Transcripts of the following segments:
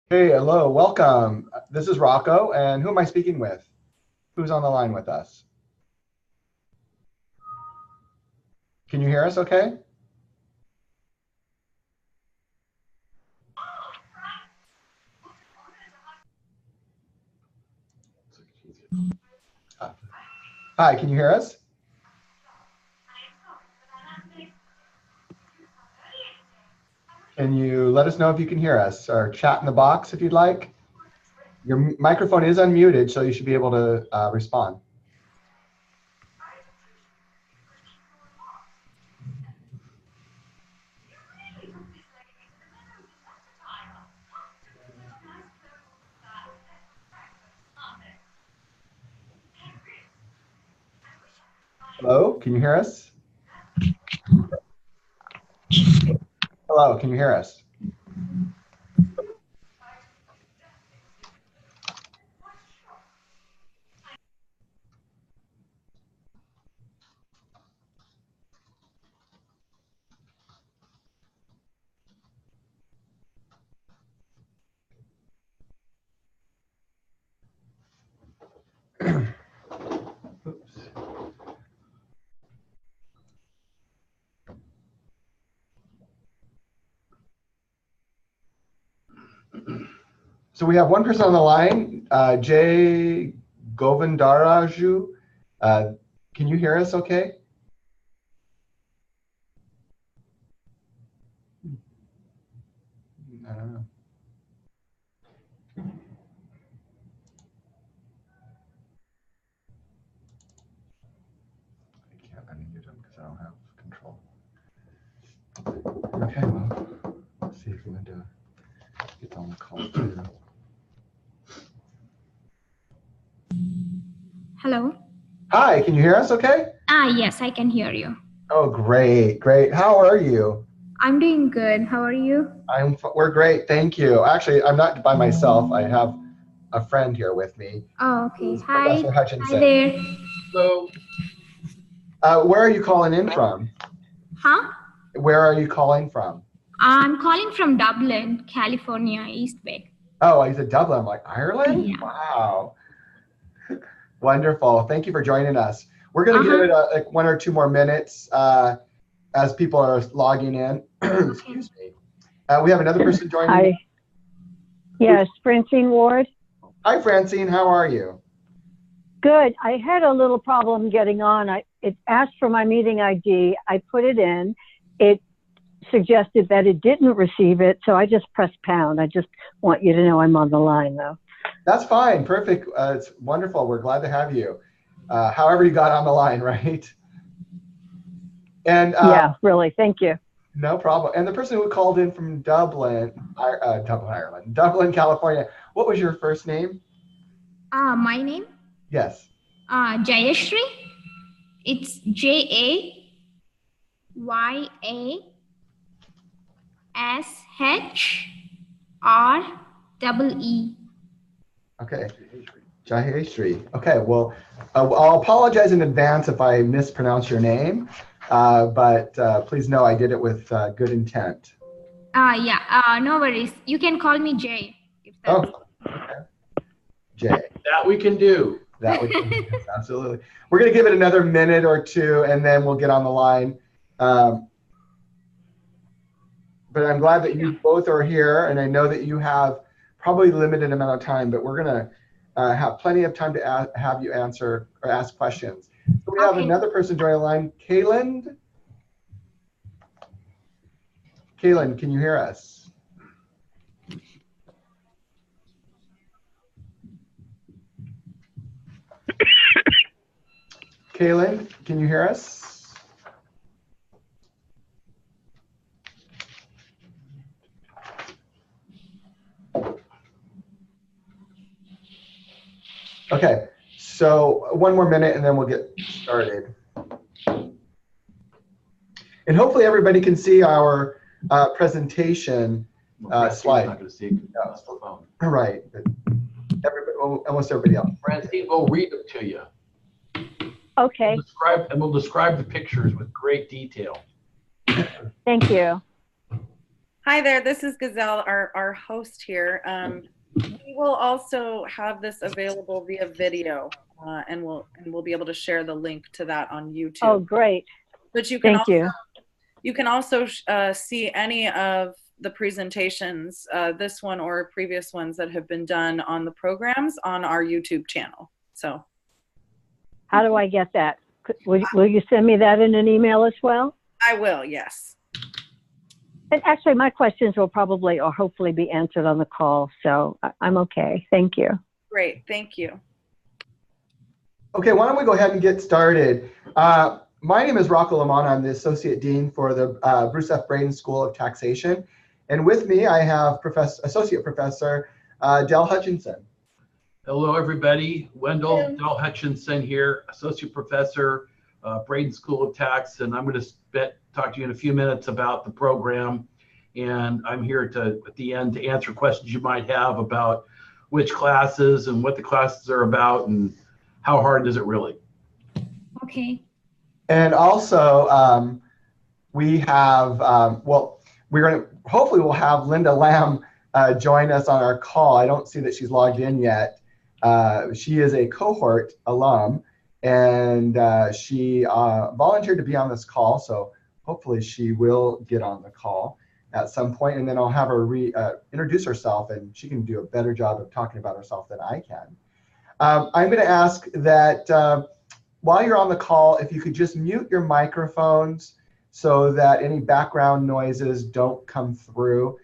Hey, hello, welcome. This is Rocco, and who am I speaking with? Who's on the line with us? Can you hear us okay? Hi, can you hear us? Can you let us know if you can hear us, or chat in the box if you'd like? Your microphone is unmuted, so you should be able to respond. Hello, can you hear us? Hello, can you hear us? Oops. So we have one person on the line, Jay Govindaraju. Can you hear us okay? I don't know. I can't unmute him because I don't have control. Okay, well, let's see if we can do it. Get on the call too. Hello. Hi, can you hear us okay? Yes, I can hear you. Oh, great, great. How are you? I'm doing good. How are you? We're great, thank you. Actually, I'm not by myself. I have a friend here with me. Oh, okay. Hi. Professor Hutchinson. Hi there. Hello. Where are you calling in from? Huh? Where are you calling from? I'm calling from Dublin, California, East Bay. Oh, I said Dublin. I'm like, Ireland? Yeah. Wow. Wonderful. Thank you for joining us. We're going to give it like 1 or 2 more minutes as people are logging in. Excuse me. We have another person joining. Hi. Yes, Francine Ward. Hi, Francine. How are you? Good. I had a little problem getting on. It asked for my meeting ID. I put it in. It suggested that it didn't receive it, so I just pressed pound. I just want you to know I'm on the line, though. That's fine. Perfect. It's wonderful. We're glad to have you. However you got on the line, right? And yeah, really. Thank you. No problem. And the person who called in from Dublin, Ireland, Dublin, California. What was your first name? My name? Yes. Jayashri. It's JAYASHREE. Okay. Jayashri. Okay. Well, I'll apologize in advance if I mispronounce your name, but please know I did it with good intent. Yeah. No worries. You can call me Jay. If that's okay. Jay. That we can do. That we can do. Absolutely. We're going to give it another minute or two, and then we'll get on the line. But I'm glad that you both are here, and I know that you have probably limited amount of time, but we're going to have plenty of time to have you answer or ask questions. So we have another person joining the line, Kaylin. Kaylin, can you hear us? Kaylin, can you hear us? Okay, so 1 more minute and then we'll get started. And hopefully everybody can see our presentation slide. Not going to see it. No. Right, but almost everybody else. Francine will read them to you. Okay. We'll describe the pictures with great detail. Thank you. Hi there, this is Gazelle, our host here. We will also have this available via video, and we'll be able to share the link to that on YouTube. Oh, great. But you can Thank you. You can also see any of the presentations, this one or previous ones that have been done on the programs on our YouTube channel. So, how do I get that? Will you send me that in an email as well? I will, yes. And actually, my questions will probably or hopefully be answered on the call, so I'm okay. Thank you. Great, thank you. Okay, why don't we go ahead and get started. My name is Rocco Lamont. I'm the Associate Dean for the Bruce F. Braden School of Taxation. And with me, I have Associate Professor Del Hutchinson. Hello, everybody. Wendell Del Hutchinson here, Associate Professor, Braden School of Tax, and I'm going to talk to you in a few minutes about the program. And I'm here at the end to answer questions you might have about which classes and what the classes are about and how hard is it really. Okay. And also, we have, hopefully we'll have Linda Lamb join us on our call. I don't see that she's logged in yet. She is a cohort alum, and she volunteered to be on this call, so hopefully she will get on the call at some point, and then I'll have her introduce herself, and she can do a better job of talking about herself than I can. I'm going to ask that while you're on the call, if you could just mute your microphones so that any background noises don't come through.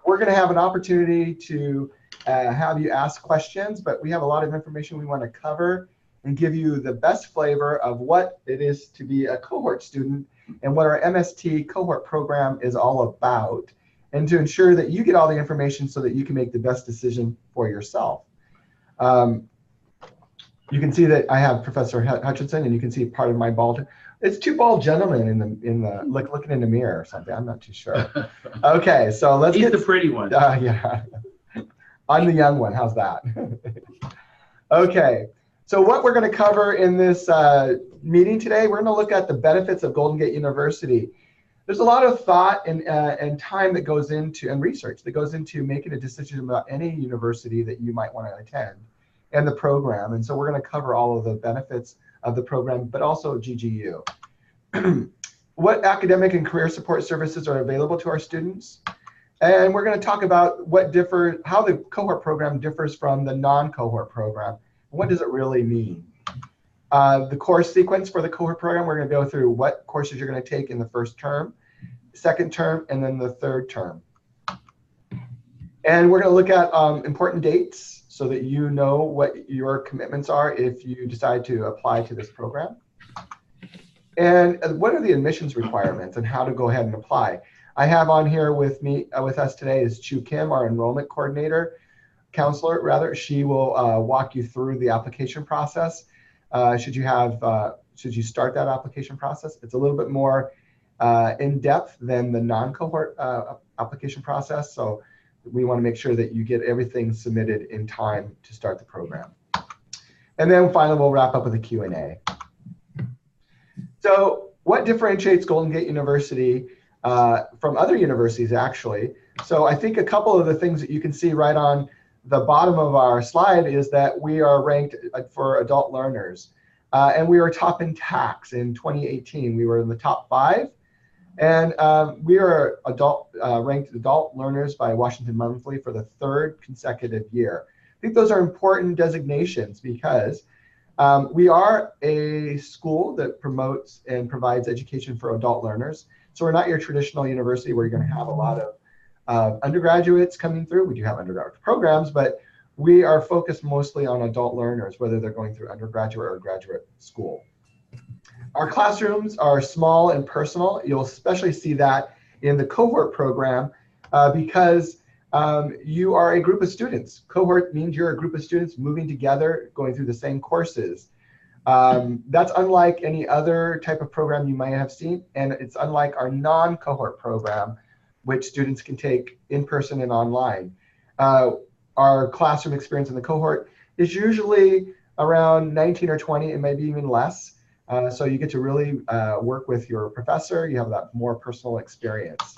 We're going to have an opportunity to have you ask questions, but we have a lot of information we want to cover and give you the best flavor of what it is to be a cohort student and what our MST cohort program is all about, and to ensure that you get all the information so that you can make the best decision for yourself. You can see that I have Professor Hutchinson, and you can see part of my bald. It's two bald gentlemen looking in the mirror or something. I'm not too sure. Okay, so let's He's the pretty one. Yeah, I'm the young one. How's that? Okay, so what we're going to cover in this meeting today, we're going to look at the benefits of Golden Gate University. There's a lot of thought and time that goes into, and research that goes into making a decision about any university that you might want to attend and the program. And so we're going to cover all of the benefits of the program, but also GGU. What academic and career support services are available to our students. And we're going to talk about how the cohort program differs from the non-cohort program. What does it really mean? The course sequence for the cohort program, we're going to go through what courses you're going to take in the first term, second term, and then the third term. And we're going to look at important dates so that you know what your commitments are if you decide to apply to this program. And what are the admissions requirements and how to go ahead and apply. I have on here with us today is Chu Kim, our enrollment counselor rather. She will walk you through the application process. Should you start that application process? It's a little bit more in depth than the non-cohort application process. So we want to make sure that you get everything submitted in time to start the program. And then finally, we'll wrap up with a Q&A. So what differentiates Golden Gate University from other universities, actually? So I think a couple of the things that you can see right on the bottom of our slide is that we are ranked for adult learners. And we were top in tax in 2018. We were in the top 5. And we are ranked adult learners by Washington Monthly for the 3rd consecutive year. I think those are important designations because we are a school that promotes and provides education for adult learners. So we're not your traditional university where you're going to have a lot of undergraduates coming through. We do have undergraduate programs, but we are focused mostly on adult learners, whether they're going through undergraduate or graduate school. Our classrooms are small and personal. You'll especially see that in the cohort program because you are a group of students. Cohort means you're a group of students moving together, going through the same courses. That's unlike any other type of program you might have seen, and it's unlike our non-cohort program, which students can take in person and online. Our classroom experience in the cohort is usually around 19 or 20, and maybe even less. So you get to really work with your professor. You have that more personal experience.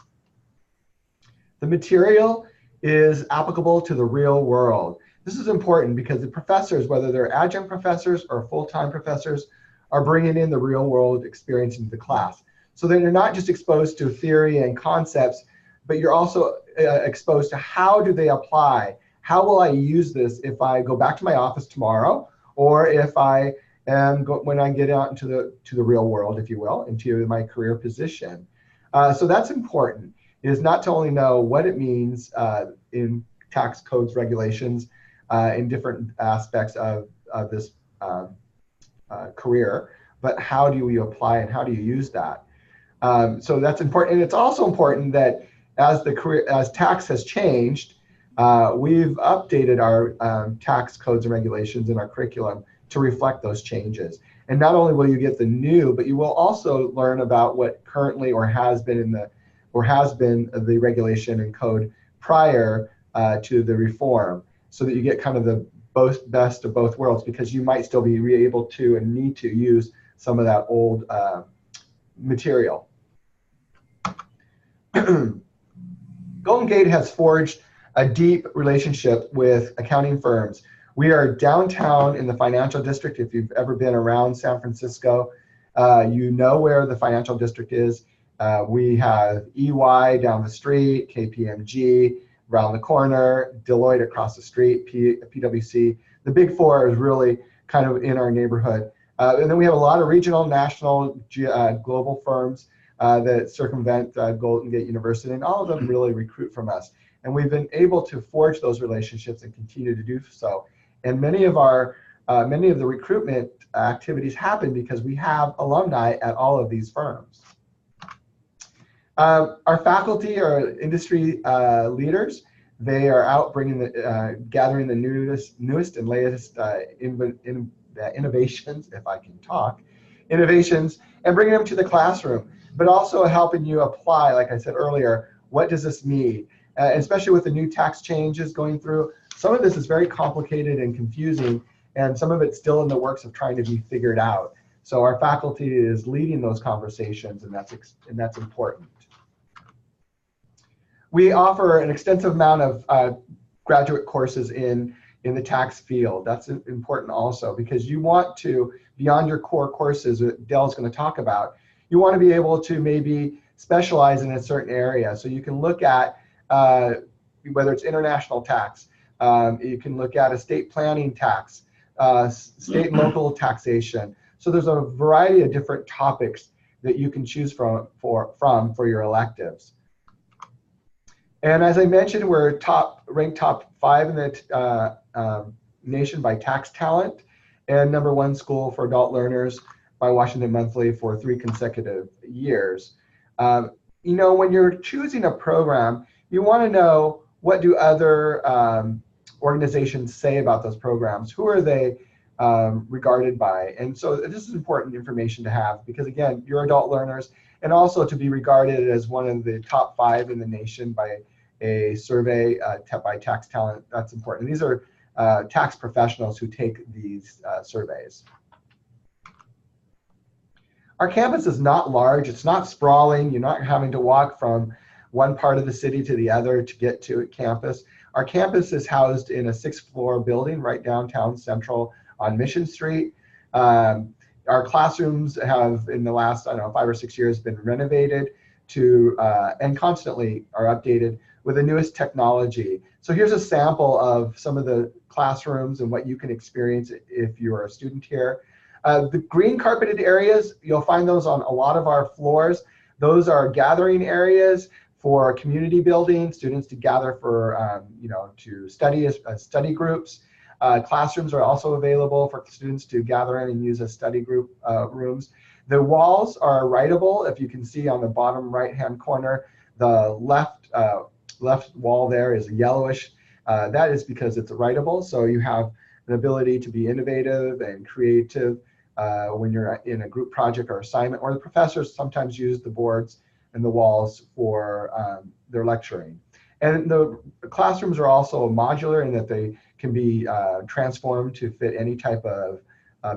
The material is applicable to the real world. This is important because the professors, whether they're adjunct professors or full-time professors, are bringing in the real world experience into the class. So then you're not just exposed to theory and concepts, but you're also exposed to how do they apply? How will I use this if I go back to my office tomorrow, or if I am when I get out into the real world, if you will, into my career position. So that's important, is not to only know what it means in tax codes, regulations, in different aspects of this career, but how do you apply and how do you use that? So that's important. And it's also important that as tax has changed, we've updated our tax codes and regulations in our curriculum to reflect those changes. And not only will you get the new, but you will also learn about what currently or has been the regulation and code prior to the reform, so that you get kind of the best of both worlds, because you might still be able to and need to use some of that old material. Golden Gate has forged a deep relationship with accounting firms. We are downtown in the financial district. If you've ever been around San Francisco, you know where the financial district is. We have EY down the street, KPMG around the corner, Deloitte across the street, PwC. The big four is really kind of in our neighborhood. And then we have a lot of regional, national, global firms that circumvent Golden Gate University, and all of them really recruit from us. And we've been able to forge those relationships and continue to do so. And many of the recruitment activities happen because we have alumni at all of these firms. Our faculty are industry leaders. They are out bringing gathering the newest and latest innovations, if I can talk, innovations, and bringing them to the classroom, but also helping you apply, like I said earlier, what does this mean? Especially with the new tax changes going through, some of this is very complicated and confusing, and some of it's still in the works of trying to be figured out. So our faculty is leading those conversations, and that's important. We offer an extensive amount of graduate courses in the tax field. That's important also, because you want to, beyond your core courses that Dell's going to talk about, you want to be able to maybe specialize in a certain area. So you can look at whether it's international tax, you can look at estate planning tax, state and local taxation. So there's a variety of different topics that you can choose from for your electives. And as I mentioned, we're ranked top 5 in the nation by tax talent, and #1 school for adult learners by Washington Monthly for 3 consecutive years. You know, when you're choosing a program, you want to know, what do other organizations say about those programs? Who are they regarded by? And so this is important information to have, because again, you're adult learners, and also to be regarded as one of the top 5 in the nation by a survey by Tax Talent. That's important. And these are tax professionals who take these surveys. Our campus is not large. It's not sprawling. You're not having to walk from one part of the city to the other to get to campus. Our campus is housed in a 6th-floor building right downtown central on Mission Street. Our classrooms have, in the last, I don't know, 5 or 6 years, been renovated to and constantly are updated with the newest technology. So here's a sample of some of the classrooms and what you can experience if you're a student here. The green carpeted areas, you'll find those on a lot of our floors. Those are gathering areas for community building, students to gather for, to study as study groups. Classrooms are also available for students to gather in and use as study group rooms. The walls are writable. If you can see on the bottom right-hand corner, the left wall there is yellowish. That is because it's writable, so you have an ability to be innovative and creative when you're in a group project or assignment, or the professors sometimes use the boards and the walls for their lecturing. And the classrooms are also modular in that they can be transformed to fit any type of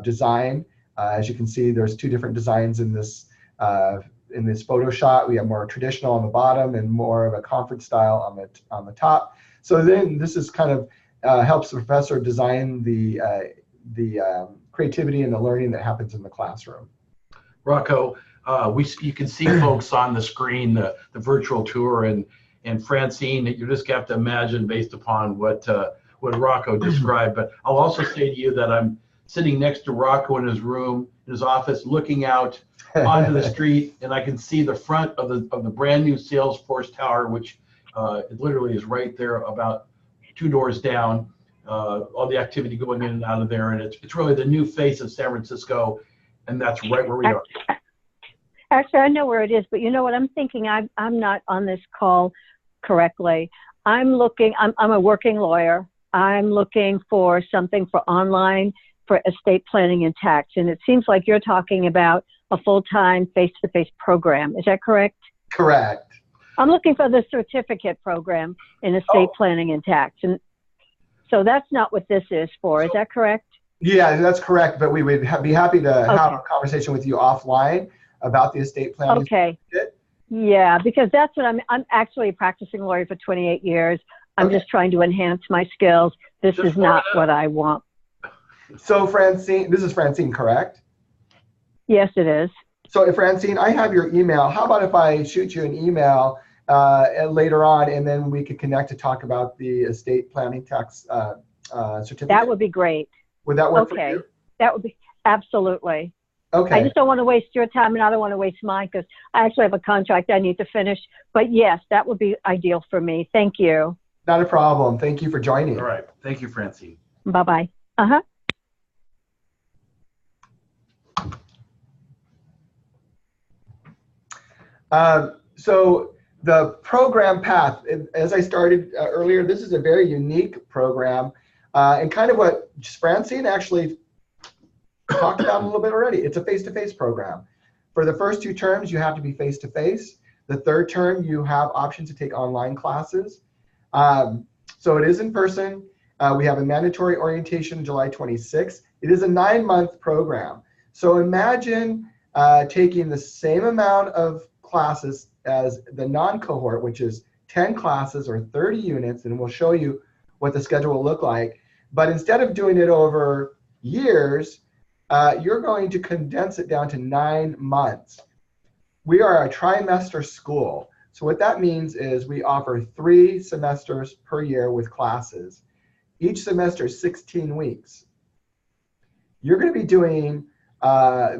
design. As you can see, there's 2 different designs in this in this photo shot, we have more traditional on the bottom and more of a conference style on the top. So then this is kind of helps the professor design the creativity and the learning that happens in the classroom. Rocco, you can see folks on the screen, the virtual tour, and Francine, you just have to imagine based upon what Rocco described. But I'll also say to you that I'm sitting next to Rocco in his room, in his office, looking out onto the street, and I can see the front of the brand new Salesforce Tower, which it literally is right there, about 2 doors down. All the activity going in and out of there, and it's really the new face of San Francisco, and that's right where we are. Actually, I know where it is, but you know what I'm thinking? I'm not on this call correctly. I'm a working lawyer. I'm looking for something for online for estate planning and tax, and it seems like you're talking about a full-time face-to-face program. Is that correct? Correct. I'm looking for the certificate program in estate planning and tax, and so that's not what this is for. Is that correct? Yeah, that's correct. But we would be happy to have a conversation with you offline about the estate planning. Okay. Yeah, because that's what I'm actually a practicing lawyer for 28 years. I'm just trying to enhance my skills. This is not what I want. So Francine, this is Francine, correct? Yes, it is. So Francine, I have your email. How about if I shoot you an email later on, and then we could connect to talk about the estate planning tax certificate? That would be great. Would that work for you? That would be absolutely. Okay. I just don't want to waste your time, and I don't want to waste mine because I actually have a contract I need to finish. But yes, that would be ideal for me. Thank you. Not a problem. Thank you for joining. All right. Thank you, Francine. Bye-bye. So the program path, as I started earlier, this is a very unique program, and kind of what Francine actually talked about a little bit already. It's a face-to-face program. For the first 2 terms, you have to be face-to-face. The 3rd term, you have options to take online classes. So it is in person. We have a mandatory orientation July 26th. It is a 9-month program. So imagine taking the same amount of classes as the non-cohort, which is 10 classes or 30 units, and we'll show you what the schedule will look like. But instead of doing it over years, you're going to condense it down to 9 months. We are a trimester school. So what that means is we offer 3 semesters per year with classes. Each semester is 16 weeks. You're going to be doing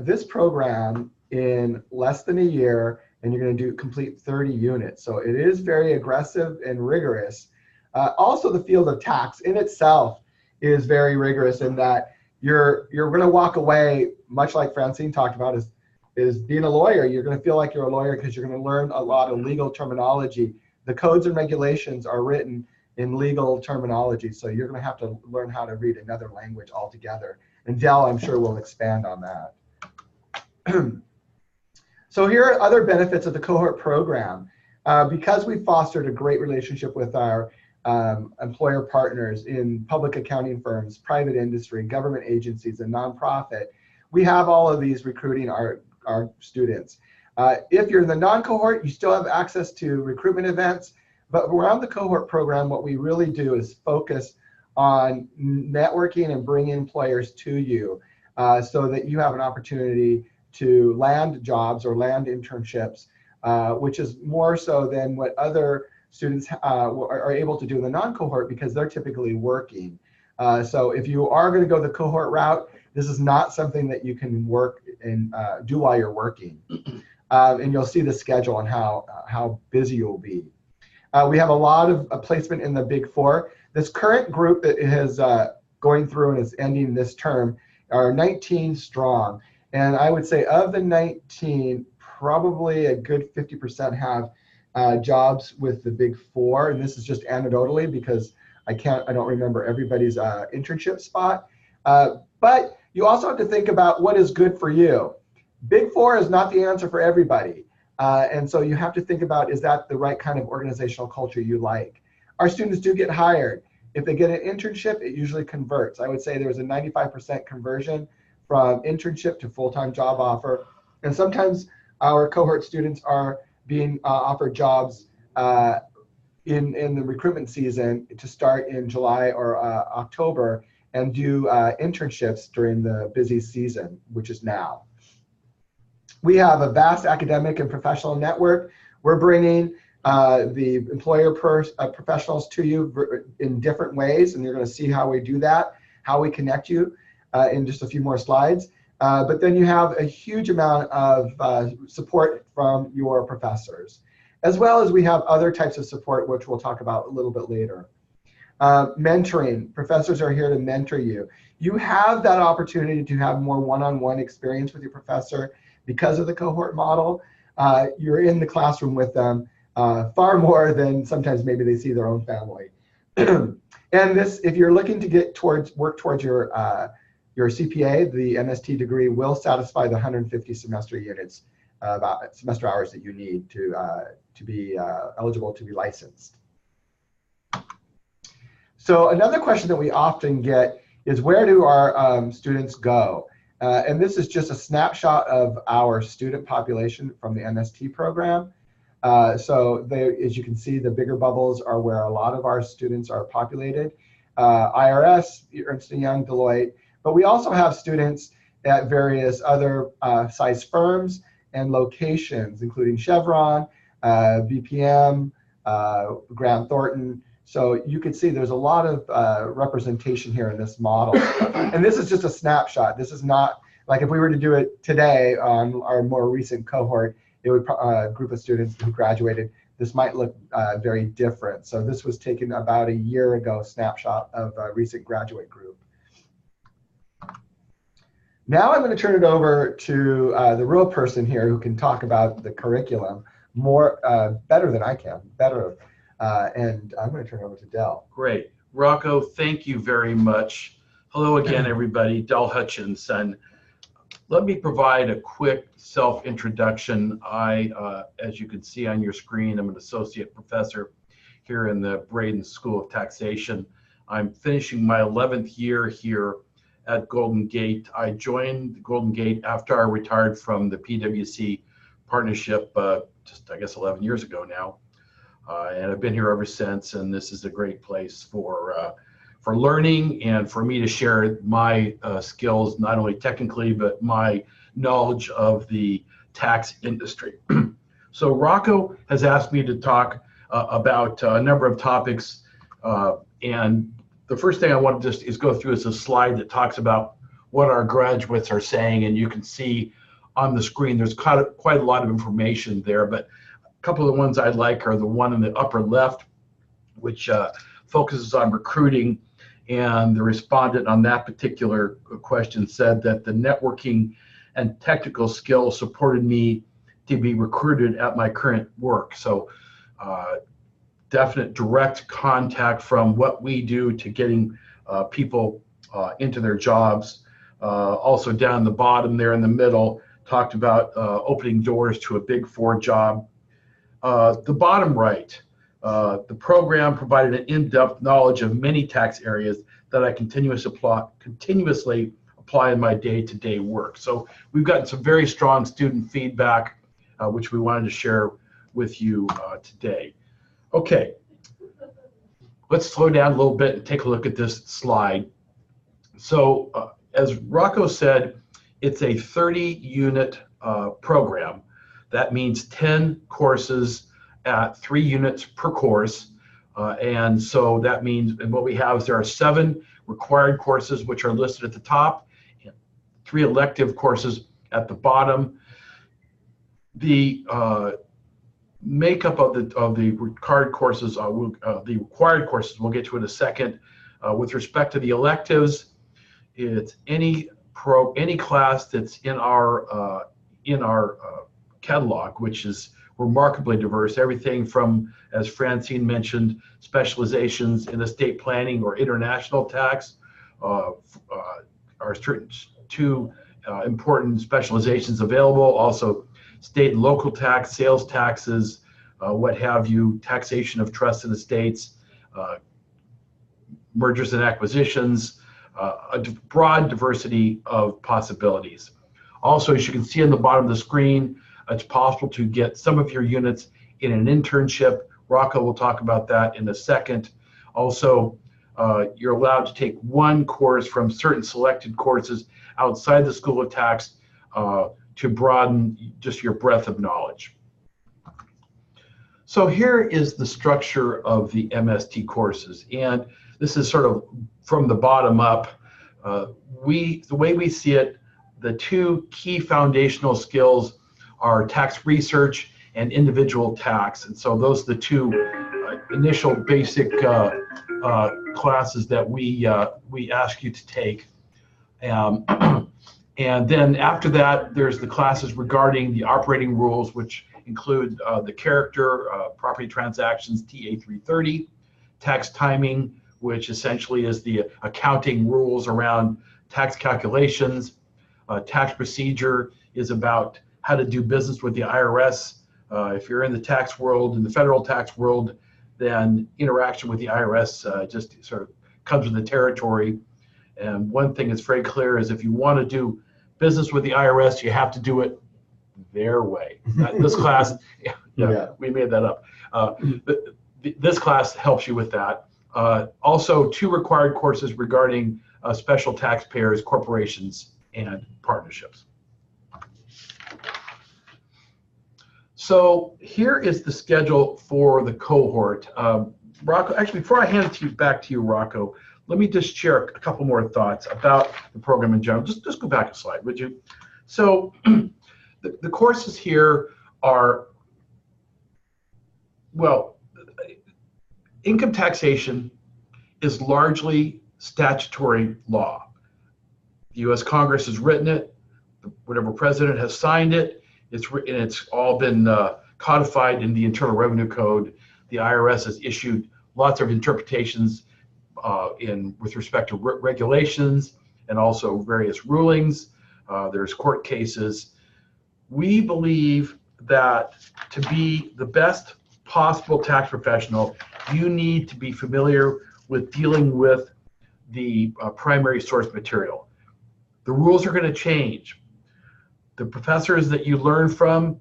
this program in less than a year, and you're going to complete 30 units. So it is very aggressive and rigorous. Also, the field of tax in itself is very rigorous in that you're going to walk away, much like Francine talked about, is being a lawyer. You're going to feel like you're a lawyer because you're going to learn a lot of legal terminology. The codes and regulations are written in legal terminology, so you're going to have to learn how to read another language altogether. And Dell, I'm sure, will expand on that. So here are other benefits of the cohort program. Because we've fostered a great relationship with our employer partners in public accounting firms, private industry, government agencies, and nonprofit, we have all of these recruiting our students. If you're in the non-cohort, you still have access to recruitment events, but around the cohort program, what we really do is focus on networking and bringing employers to you so that you have an opportunity to land jobs or land internships, which is more so than what other students are able to do in the non-cohort because they're typically working. So if you are going to go the cohort route, this is not something that you can work and do while you're working. And you'll see the schedule and how busy you'll be. We have a lot of placement in the Big Four. This current group that is going through and is ending this term are 19 strong. And I would say of the 19, probably a good 50% have jobs with the Big Four. And this is just anecdotally because I don't remember everybody's internship spot. But you also have to think about what is good for you. Big Four is not the answer for everybody. And so you have to think about, is that the right kind of organizational culture you like? Our students do get hired. If they get an internship, it usually converts. I would say there's a 95% conversion from internship to full-time job offer. And sometimes our cohort students are being offered jobs in the recruitment season to start in July or October and do internships during the busy season, which is now. We have a vast academic and professional network. We're bringing the employer professionals to you in different ways, and you're going to see how we do that, how we connect you in just a few more slides. But then you have a huge amount of support from your professors, as well as we have other types of support, which we'll talk about a little bit later. Mentoring, professors are here to mentor you. You have that opportunity to have more one-on-one experience with your professor because of the cohort model. You're in the classroom with them far more than sometimes maybe they see their own family. And this, if you're looking to work towards your CPA, the MST degree will satisfy the 150 semester units, semester hours that you need to be eligible to be licensed. So another question that we often get is, where do our students go? And this is just a snapshot of our student population from the MST program. So as you can see, the bigger bubbles are where a lot of our students are populated. IRS, Ernst & Young, Deloitte, but we also have students at various other size firms and locations, including Chevron, BPM, Grant Thornton. So you can see there's a lot of representation here in this model. And this is just a snapshot. This is not, like if we were to do it today on our more recent cohort, it would group of students who graduated, this might look very different. So this was taken about a year ago, snapshot of a recent graduate group. Now I'm going to turn it over to the real person here who can talk about the curriculum better than I can, and I'm going to turn it over to Del. Great. Rocco, thank you very much. Hello again, everybody. Del Hutchinson. Let me provide a quick self-introduction. As you can see on your screen, I'm an associate professor here in the Braden School of Taxation. I'm finishing my 11th year here at Golden Gate. I joined Golden Gate after I retired from the PwC partnership just, I guess, 11 years ago now. And I've been here ever since, and this is a great place for learning and for me to share my skills, not only technically, but my knowledge of the tax industry. So Rocco has asked me to talk about a number of topics, and the first thing I want to just is go through is a slide that talks about what our graduates are saying, and you can see on the screen there's quite a lot of information there, but a couple of the ones I like are the one in the upper left, which focuses on recruiting, and the respondent on that particular question said that the networking and technical skills supported me to be recruited at my current work. So definite direct contact from what we do to getting people into their jobs. Also down the bottom there in the middle, talked about opening doors to a Big Four job. The bottom right, the program provided an in-depth knowledge of many tax areas that I continuously apply in my day-to-day work. So we've gotten some very strong student feedback, which we wanted to share with you today. Okay, let's slow down a little bit and take a look at this slide. So as Rocco said, it's a 30-unit program. That means 10 courses at 3 units per course. And so that means, and what we have is there are 7 required courses which are listed at the top, and 3 elective courses at the bottom. The makeup of the required courses, we'll get to in a second. With respect to the electives, it's any class that's in our catalog, which is remarkably diverse. Everything from, as Francine mentioned, specializations in estate planning or international tax are certain 2 important specializations available. Also, state and local tax, sales taxes, what have you, taxation of trusts and estates, mergers and acquisitions, a broad diversity of possibilities. Also, as you can see on the bottom of the screen, it's possible to get some of your units in an internship. Rocco will talk about that in a second. Also, you're allowed to take one course from certain selected courses outside the School of Tax to broaden just your breadth of knowledge. So here is the structure of the MST courses, and this is sort of from the bottom up. The way we see it, the two key foundational skills are tax research and individual tax, and so those are the two initial basic classes that we ask you to take. And then after that, there's the classes regarding the operating rules, which include the character, property transactions, TA 330, tax timing, which essentially is the accounting rules around tax calculations. Tax procedure is about how to do business with the IRS. If you're in the tax world, in the federal tax world, then interaction with the IRS just sort of comes with the territory. And one thing that's very clear is if you want to do business with the IRS, you have to do it their way. This class, we made that up. This class helps you with that. Also, two required courses regarding special taxpayers, corporations, and partnerships. So here is the schedule for the cohort. Rocco, actually, before I hand it back to you, Rocco, let me just share a couple more thoughts about the program in general. Just go back a slide, would you? So the courses here are, well, income taxation is largely statutory law. The U.S. Congress has written it, whatever president has signed it, it's all been codified in the Internal Revenue Code. The IRS has issued lots of interpretations with respect to regulations and also various rulings. There's court cases. We believe that to be the best possible tax professional, you need to be familiar with dealing with the primary source material. The rules are going to change. The professors that you learn from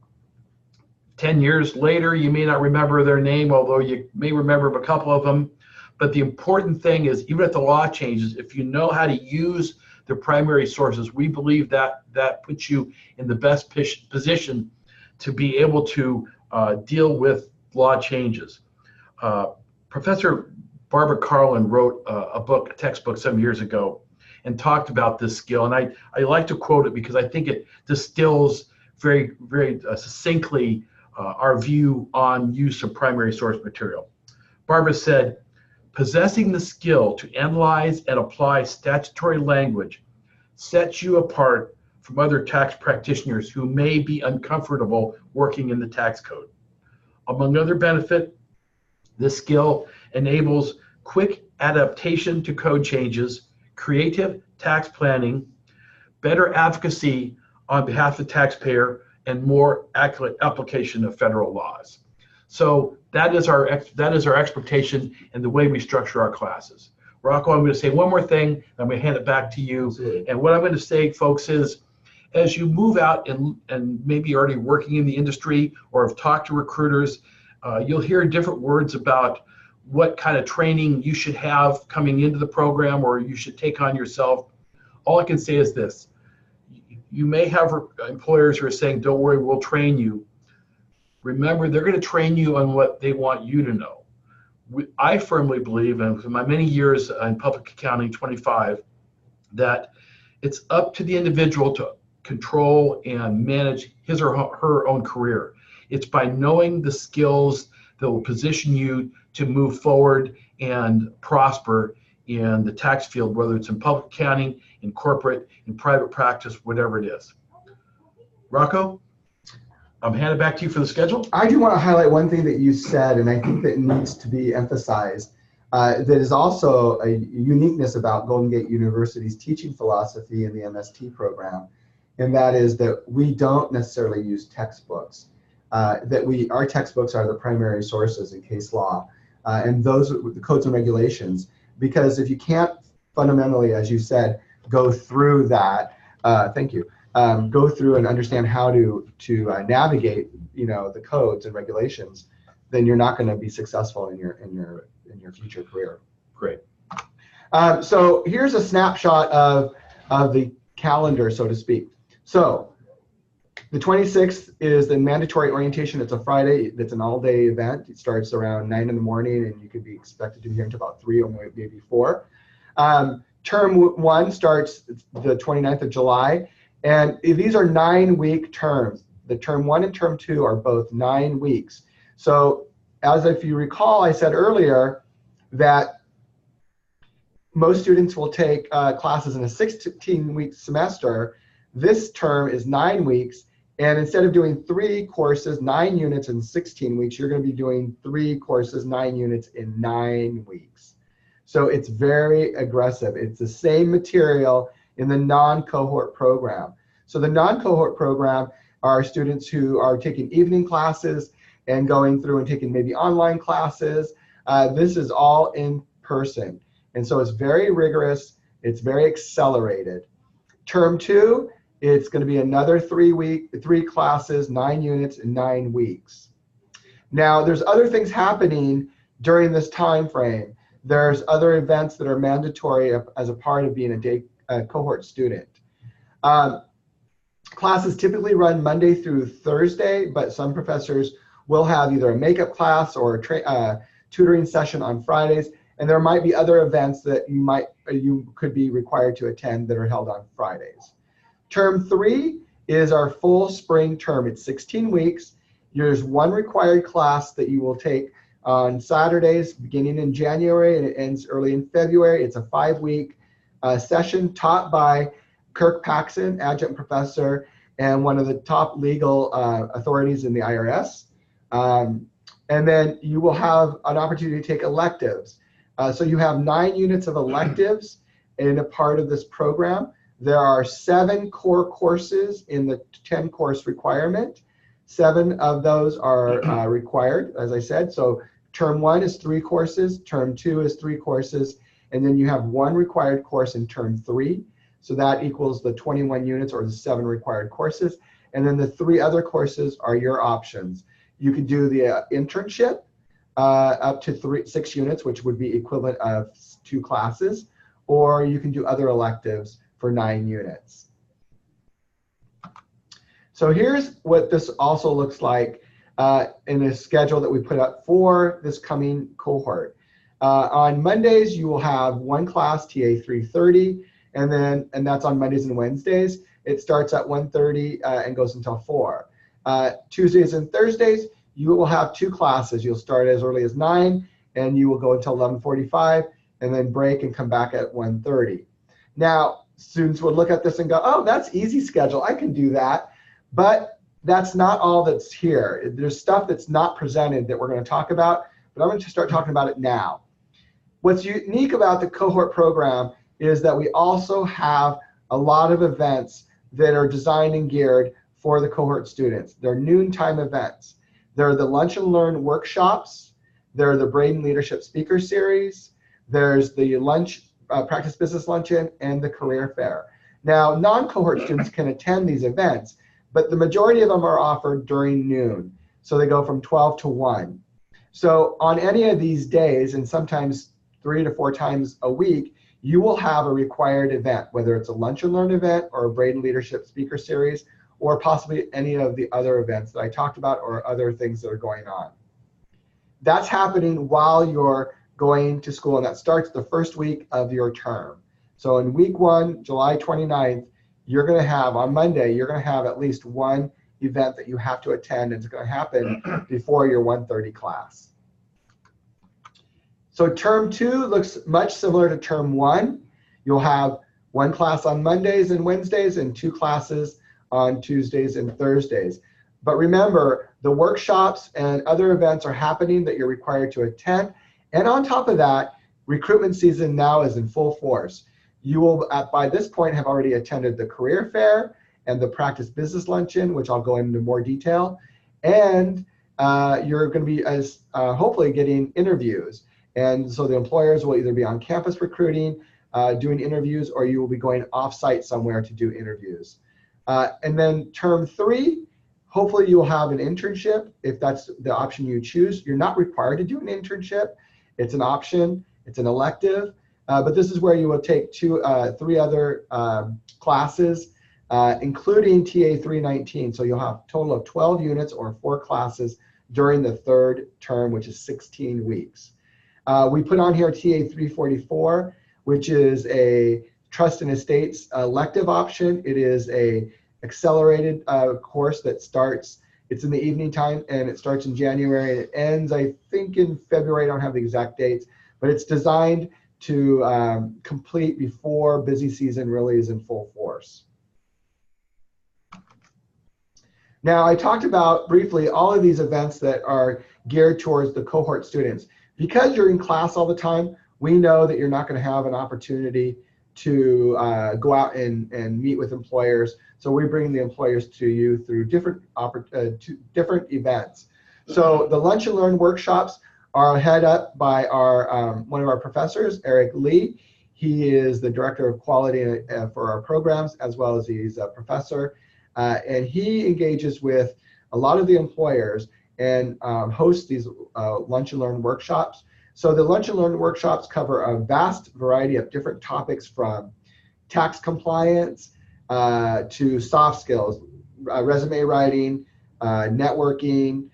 10 years later, you may not remember their name, although you may remember a couple of them. But the important thing is, even if the law changes, if you know how to use the primary sources, we believe that that puts you in the best position to be able to deal with law changes. Professor Barbara Carlin wrote a textbook some years ago and talked about this skill. And I like to quote it because I think it distills very, very succinctly our view on use of primary source material. Barbara said, "Possessing the skill to analyze and apply statutory language sets you apart from other tax practitioners who may be uncomfortable working in the tax code. Among other benefits, this skill enables quick adaptation to code changes, creative tax planning, better advocacy on behalf of the taxpayer, and more accurate application of federal laws." So that is our expectation and the way we structure our classes. Rocco, I'm going to say one more thing, and I'm going to hand it back to you. Absolutely. And what I'm going to say, folks, is as you move out and maybe already working in the industry or have talked to recruiters, you'll hear different words about what kind of training you should have coming into the program or you should take on yourself. All I can say is this. You may have employers who are saying, don't worry, we'll train you. Remember, they're going to train you on what they want you to know. I firmly believe, and for my many years in public accounting, 25, that it's up to the individual to control and manage his or her own career. It's by knowing the skills that will position you to move forward and prosper in the tax field, whether it's in public accounting, in corporate, in private practice, whatever it is. Rocco, I'm handing it back to you for the schedule. I do want to highlight one thing that you said, and I think that needs to be emphasized. That is also a uniqueness about Golden Gate University's teaching philosophy in the MST program, and that is that we don't necessarily use textbooks. Our textbooks are the primary sources in case law, and those are the codes and regulations. Because if you can't fundamentally, as you said, go through that, go through and understand how to navigate, the codes and regulations, then you're not going to be successful in your future career. Great. So here's a snapshot of the calendar, so to speak. So the 26th is the mandatory orientation. It's a Friday. It's an all-day event. It starts around 9 in the morning, and you could be expected to be here until about 3 or maybe 4. Term 1 starts the 29th of July, and these are 9-week terms. The term 1 and term 2 are both 9 weeks. So as if you recall, I said earlier that most students will take classes in a 16-week semester. This term is 9 weeks, and instead of doing 3 courses, 9 units in 16 weeks, you're going to be doing 3 courses, 9 units in 9 weeks. So it's very aggressive. It's the same material in the non-cohort program. So the non-cohort program are students who are taking evening classes and going through and taking maybe online classes. This is all in person. And so it's very rigorous. It's very accelerated. Term 2, it's going to be another 3 classes, 9 units in 9 weeks. Now, there's other things happening during this time frame. There's other events that are mandatory as a part of being a cohort student. Classes typically run Monday through Thursday, but some professors will have either a makeup class or a tutoring session on Fridays, and there might be other events that you could be required to attend that are held on Fridays. Term 3 is our full spring term. It's 16 weeks. There's 1 required class that you will take on Saturdays beginning in January, and it ends early in February. It's a 5-week session taught by Kirk Paxson, adjunct professor, and one of the top legal authorities in the IRS. And then you will have an opportunity to take electives. So you have 9 units of electives in a part of this program. There are 7 core courses in the 10-course requirement. 7 of those are required, as I said. So term 1 is 3 courses, term 2 is 3 courses, and then you have 1 required course in term 3. So that equals the 21 units or the 7 required courses. And then the 3 other courses are your options. You could do the internship up to 6 units, which would be equivalent of 2 classes, or you can do other electives for 9 units. So here's what this also looks like in the schedule that we put up for this coming cohort. On Mondays, you will have 1 class, TA 330, and that's on Mondays and Wednesdays. It starts at 1:30 and goes until 4. Tuesdays and Thursdays, you will have 2 classes. You'll start as early as 9, and you will go until 11:45, and then break and come back at 1:30. Now, students would look at this and go, oh, that's easy schedule. I can do that. But that's not all that's here. There's stuff that's not presented that we're going to talk about, but I'm going to start talking about it now. What's unique about the cohort program is that we also have a lot of events that are designed and geared for the cohort students. They're noontime events. They're the Lunch and Learn workshops. They're the Braden Leadership Speaker Series. There's the Practice Business Luncheon and the Career Fair. Now, non-cohort students can attend these events, but the majority of them are offered during noon. So they go from 12 to 1. So on any of these days, and sometimes 3 to 4 times a week, you will have a required event, whether it's a Lunch and Learn event or a Braden Leadership Speaker Series, or possibly any of the other events that I talked about or other things that are going on. That's happening while you're going to school, and that starts the first week of your term. So in week 1, July 29th, you're going to have, on Monday, you're going to have at least 1 event that you have to attend, and it's going to happen before your 1:30 class. So term 2 looks much similar to term 1. You'll have 1 class on Mondays and Wednesdays and 2 classes on Tuesdays and Thursdays. But remember, the workshops and other events are happening that you're required to attend. And on top of that, recruitment season now is in full force. You will, by this point, have already attended the Career Fair and the Practice Business Luncheon, which I'll go into more detail. And you're going to be hopefully getting interviews. And so the employers will either be on campus recruiting, doing interviews, or you will be going off-site somewhere to do interviews. And then term 3, hopefully you'll have an internship if that's the option you choose. You're not required to do an internship. It's an option. It's an elective. But this is where you will take 3 other classes, including TA 319. So you'll have a total of 12 units or 4 classes during the 3rd term, which is 16 weeks. We put on here TA 344, which is a Trust and Estates elective option. It is a accelerated course that starts, it's in the evening time, and it starts in January, and it ends, I think, in February. I don't have the exact dates, but it's designed to complete before busy season really is in full force. Now, I talked about briefly all of these events that are geared towards the cohort students. Because you're in class all the time, we know that you're not going to have an opportunity to go out and meet with employers. So we bring the employers to you through different events. So the Lunch and Learn workshops are head up by our one of our professors, Eric Lee. He is the director of quality for our programs, as well as he's a professor. And he engages with a lot of the employers and hosts these Lunch and Learn workshops. So the Lunch and Learn workshops cover a vast variety of different topics, from tax compliance to soft skills, resume writing, networking,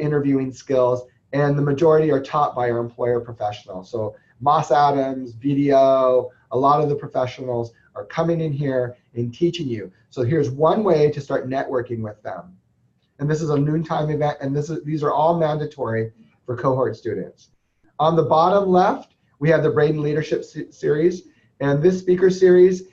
interviewing skills, and the majority are taught by our employer professionals. So Moss Adams, BDO, a lot of the professionals are coming in here and teaching you. So here's one way to start networking with them. And this is a noontime event, and these are all mandatory for cohort students. On the bottom left, we have the Braden Leadership Series, and this speaker series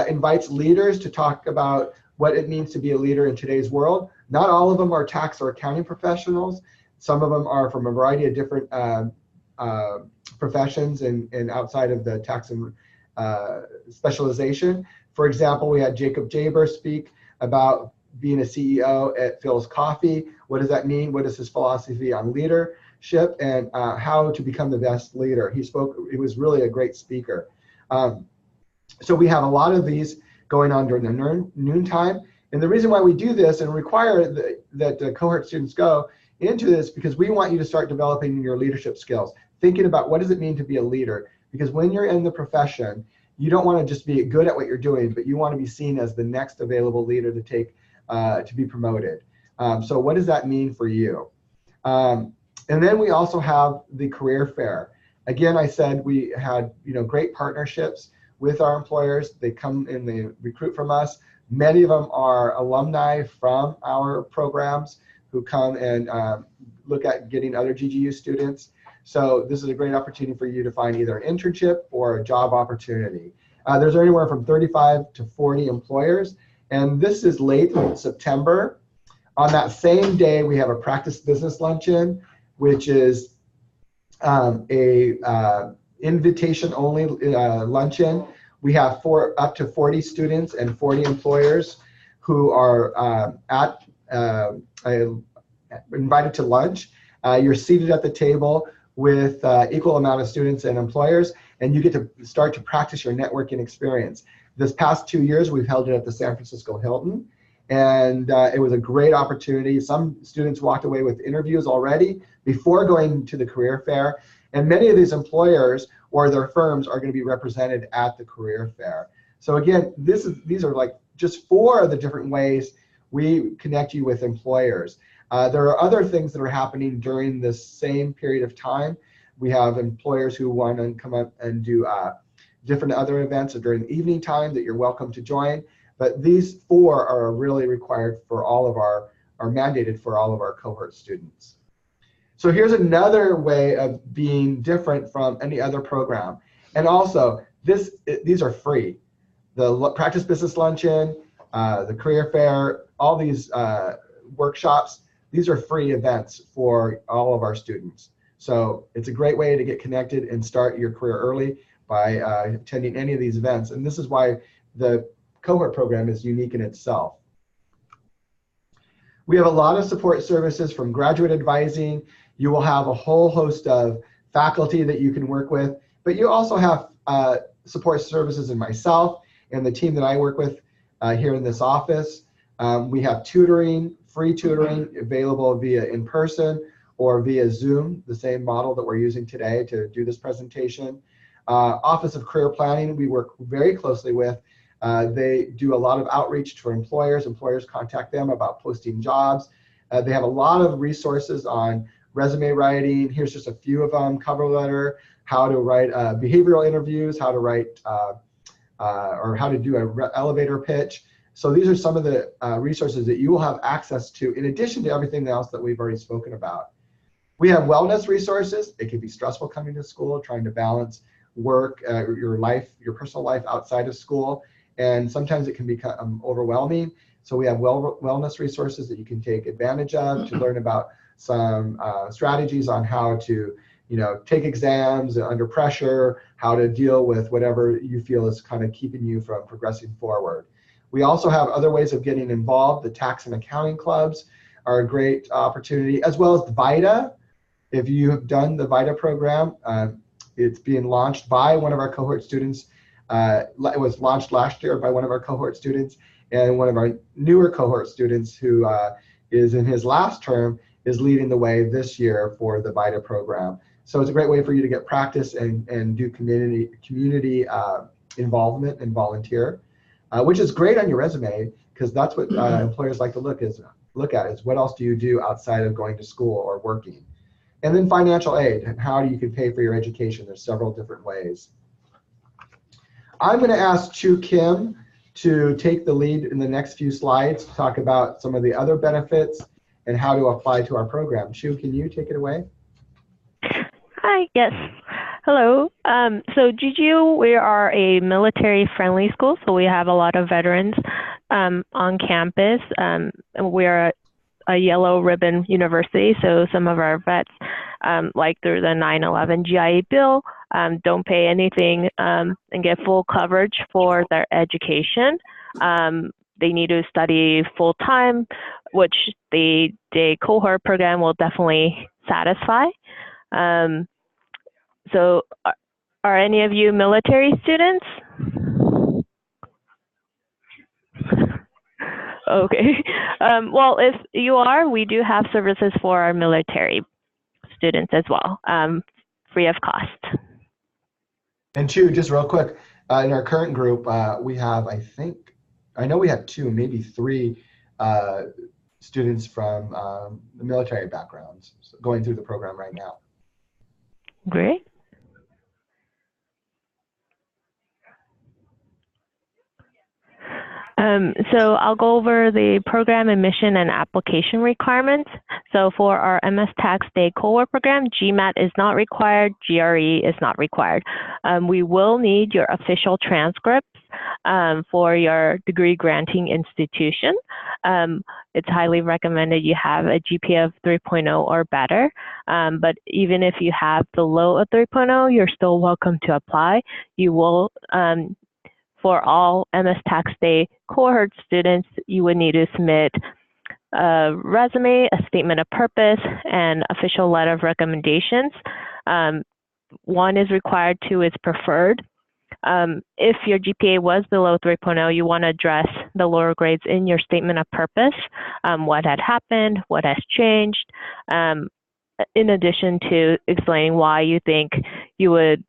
invites leaders to talk about what it means to be a leader in today's world. Not all of them are tax or accounting professionals. Some of them are from a variety of different professions and outside of the tax and specialization. For example, we had Jacob Jaber speak about being a CEO at Phil's Coffee. What does that mean? What is his philosophy on leadership, and how to become the best leader? He was really a great speaker. So we have a lot of these going on during the noontime. And the reason why we do this and require that the cohort students go into this, because we want you to start developing your leadership skills, thinking about what does it mean to be a leader. Because when you're in the profession, you don't want to just be good at what you're doing, but you want to be seen as the next available leader to take to be promoted. So what does that mean for you? And then we also have the career fair. Again, I said we had great partnerships with our employers. They come and they recruit from us. Many of them are alumni from our programs who come and look at getting other GGU students. So this is a great opportunity for you to find either an internship or a job opportunity. There's anywhere from 35 to 40 employers, and this is late in September. On that same day, we have a practice business luncheon, which is a invitation-only luncheon. We have up to 40 students and 40 employers who are invited to lunch. You're seated at the table with equal amount of students and employers, and you get to start to practice your networking experience. This past 2 years, we've held it at the San Francisco Hilton, and it was a great opportunity. Some students walked away with interviews already before going to the career fair, and many of these employers or their firms are going to be represented at the career fair. So again, these are like just 4 of the different ways we connect you with employers. There are other things that are happening during this same period of time. We have employers who want to come up and do different other events during the evening time that you're welcome to join. But these 4 are really required for all of are mandated for all of our cohort students. So here's another way of being different from any other program. And also, these are free. The practice business luncheon, the career fair, all these workshops, these are free events for all of our students. So it's a great way to get connected and start your career early by attending any of these events. And this is why the cohort program is unique in itself. We have a lot of support services from graduate advising. You will have a whole host of faculty that you can work with, but you also have support services in myself and the team that I work with here in this office. We have tutoring, free tutoring available via in-person or via Zoom, the same model that we're using today to do this presentation. Office of Career Planning, we work very closely with. They do a lot of outreach to employers. Employers contact them about posting jobs. They have a lot of resources on resume writing. Here's just a few of them: cover letter, how to write behavioral interviews, how to write or how to do an elevator pitch. So these are some of the resources that you will have access to in addition to everything else that we've already spoken about. We have wellness resources. It can be stressful coming to school, trying to balance work, your life, your personal life outside of school, and sometimes it can become overwhelming. So we have wellness resources that you can take advantage of to learn about some strategies on how to, take exams under pressure, how to deal with whatever you feel is kind of keeping you from progressing forward. We also have other ways of getting involved. The tax and accounting clubs are a great opportunity, as well as the VITA. If you have done the VITA program, it's being launched by one of our cohort students. It was launched last year by one of our cohort students, and one of our newer cohort students who is in his last term is leading the way this year for the VITA program. So it's a great way for you to get practice and do community involvement and volunteer, which is great on your resume, because that's what employers like to look at is what else do you do outside of going to school or working. And then financial aid, and how you can pay for your education. There's several different ways. I'm going to ask Chu Kim to take the lead in the next few slides to talk about some of the other benefits and how to apply to our program. Chu, can you take it away? Hi, yes. Hello. So GGU, we are a military-friendly school, so we have a lot of veterans on campus. We're a yellow ribbon university, so some of our vets, like through the 9/11 GIA Bill, don't pay anything and get full coverage for their education. They need to study full-time, which the cohort program will definitely satisfy. So are any of you military students? Okay. Well, if you are, we do have services for our military students as well, free of cost. And Chu, just real quick, in our current group, we have, I know we have 2, maybe 3 students from the military backgrounds going through the program right now. Great. So I'll go over the program admission and application requirements. So for our MS Tax Day cohort program, GMAT is not required, GRE is not required. We will need your official transcripts for your degree granting institution. It's highly recommended you have a GPA of 3.0 or better. But even if you have below a 3.0, you're still welcome to apply. You will, for all MS Tax Day cohort students, you would need to submit a resume, a statement of purpose, and official letter of recommendations. 1 is required, 2 is preferred. If your GPA was below 3.0, you want to address the lower grades in your statement of purpose, what had happened, what has changed, in addition to explaining why you think you would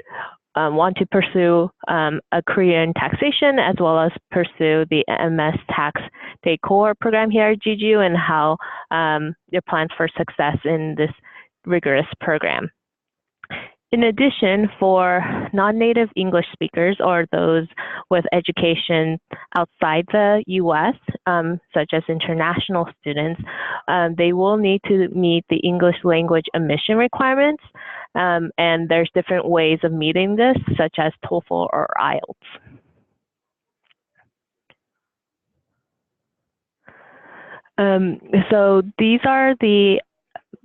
want to pursue a career in taxation, as well as pursue the MS Tax Day cohort program here at GGU, and how your plans for success in this rigorous program. In addition, for non-native English speakers or those with education outside the U.S., such as international students, they will need to meet the English language admission requirements, and there's different ways of meeting this, such as TOEFL or IELTS. So these are the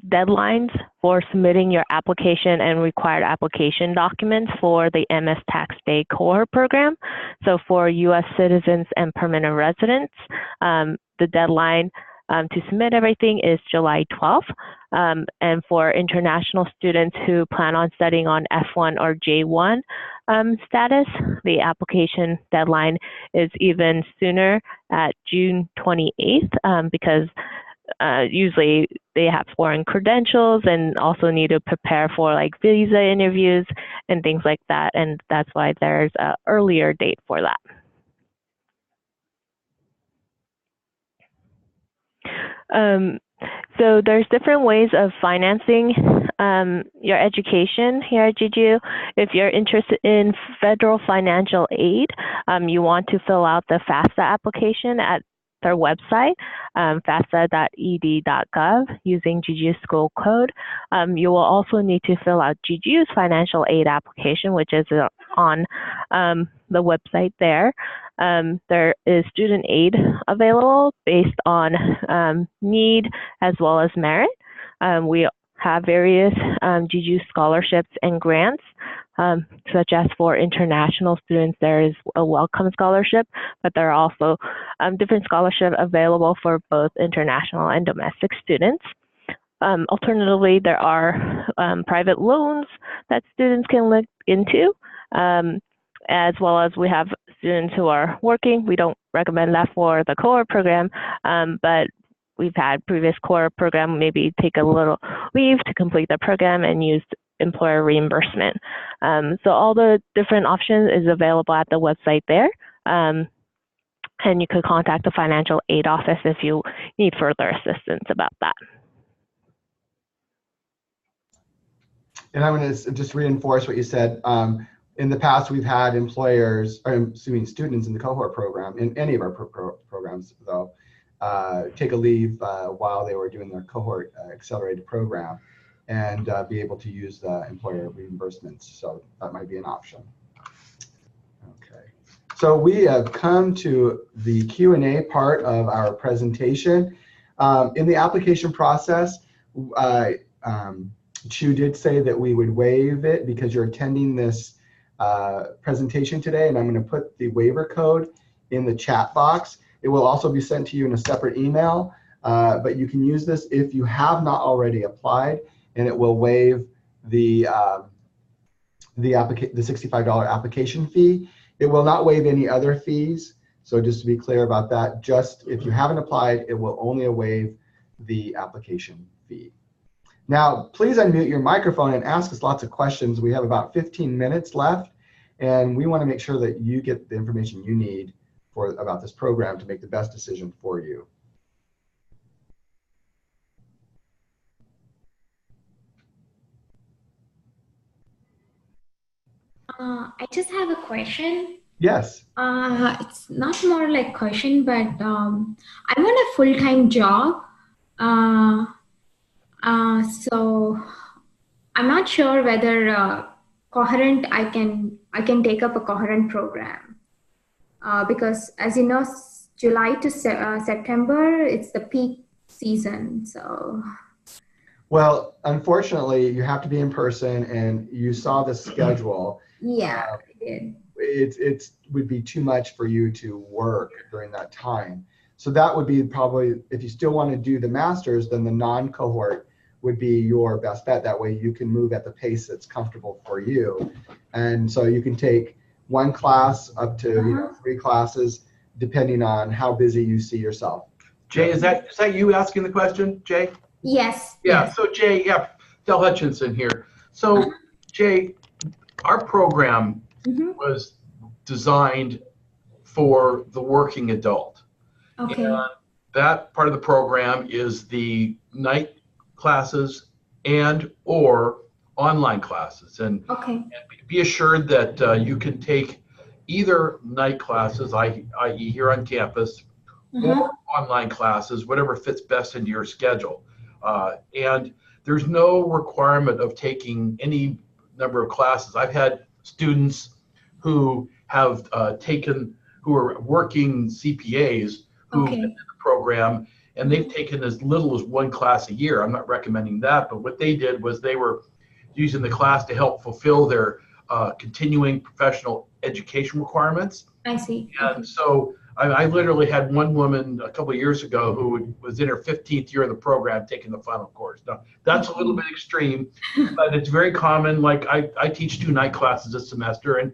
deadlines for submitting your application and required application documents for the MS Tax Day cohort program. So for U.S. citizens and permanent residents, the deadline to submit everything is July 12th. And for international students who plan on studying on F1 or J1 status, the application deadline is even sooner at June 28th because usually they have foreign credentials and also need to prepare for like visa interviews and things like that. And that's why there's an earlier date for that. So there's different ways of financing your education here at GGU. If you're interested in federal financial aid, you want to fill out the FAFSA application at their website, fafsa.ed.gov, using GGU school code. You will also need to fill out GGU's financial aid application, which is on the website there. There is student aid available based on need as well as merit. We have various GGU scholarships and grants, such as for international students, there is a welcome scholarship, but there are also different scholarships available for both international and domestic students. Alternatively, there are private loans that students can look into, as well as we have students who are working. We don't recommend that for the cohort program, but we've had previous cohort program maybe take a little leave to complete the program and use employer reimbursement. So all the different options is available at the website there. And you could contact the financial aid office if you need further assistance about that. And I'm going to just reinforce what you said. In the past, we've had employers, or students in the cohort program, in any of our programs though, take a leave while they were doing their cohort accelerated program and be able to use the employer reimbursements. So that might be an option. Okay. So we have come to the Q&A part of our presentation. In the application process, Chu did say that we would waive it because you're attending this presentation today, and I'm going to put the waiver code in the chat box. It will also be sent to you in a separate email, but you can use this if you have not already applied, and it will waive the $65 application fee. It will not waive any other fees. So just to be clear about that, just if you haven't applied, it will only waive the application fee. Now, please unmute your microphone and ask us lots of questions. We have about 15 minutes left, and we want to make sure that you get the information you need about this program to make the best decision for you. I just have a question. Yes. It's not more like question, but I'm on a full-time job. So I'm not sure whether coherent I can take up a coherent program because, as you know, July to September it's the peak season. So. Well, unfortunately, you have to be in person, and you saw the schedule. Yeah, I did. It would be too much for you to work during that time. So that would be probably, if you still want to do the master's, then the non-cohort would be your best bet. That way you can move at the pace that's comfortable for you. And so you can take one class up to 3 classes, depending on how busy you see yourself. Jay, is that you asking the question, Jay? Yes. Yeah, yes. so Jay, Del Hutchinson here. So Jay, our program was designed for the working adult. Okay. And that part of the program is the night classes and or online classes. And be assured that you can take either night classes, i.e. here on campus, or online classes, whatever fits best into your schedule. And there's no requirement of taking any number of classes. I've had students who have who are working CPAs who have been in the program, and they've taken as little as 1 class a year. I'm not recommending that, but what they did was they were using the class to help fulfill their continuing professional education requirements. I see. And so I literally had one woman a couple of years ago who was in her 15th year of the program taking the final course. Now, that's a little bit extreme, but it's very common. Like I teach 2 night classes this semester, and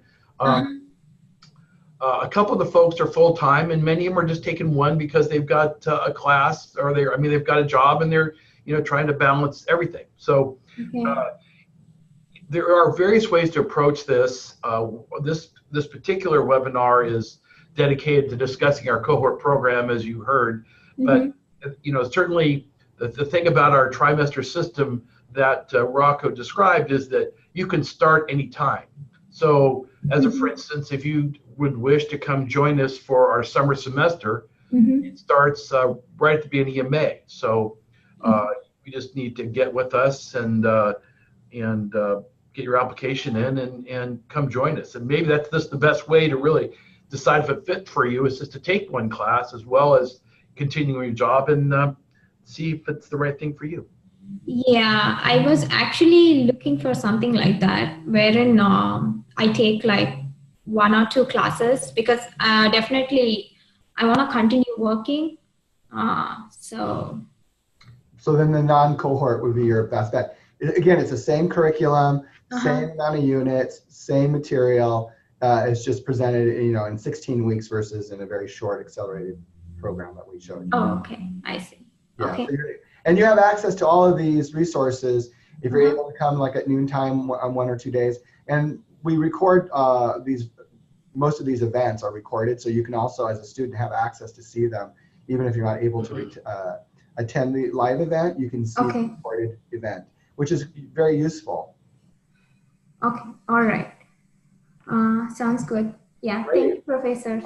a couple of the folks are full-time, and many of them are just taking one because they've got a class, or they've got a job, and they're trying to balance everything. So there are various ways to approach this. This particular webinar is dedicated to discussing our cohort program, as you heard. But certainly the thing about our trimester system that Rocco described is that you can start anytime. So as a for instance, if you would wish to come join us for our summer semester, it starts right at the beginning of May. So you just need to get with us and get your application in and come join us. And maybe that's just the best way to really decide if it fits for you, is just to take one class as well as continuing your job and see if it's the right thing for you. Yeah, I was actually looking for something like that, wherein I take like 1 or 2 classes, because definitely I want to continue working. So then the non-cohort would be your best bet. Again, it's the same curriculum, same amount of units, same material. It's just presented, in 16 weeks versus in a very short accelerated program that we showed you. Oh, okay, I see. Yeah, Okay. so and you have access to all of these resources if you're able to come like at noontime on 1 or 2 days. And we record most of these events are recorded, so you can also, as a student, have access to see them. Even if you're not able to attend the live event, you can see the recorded event, which is very useful. Okay, all right. Sounds good. Yeah, Great. Thank you, Professor.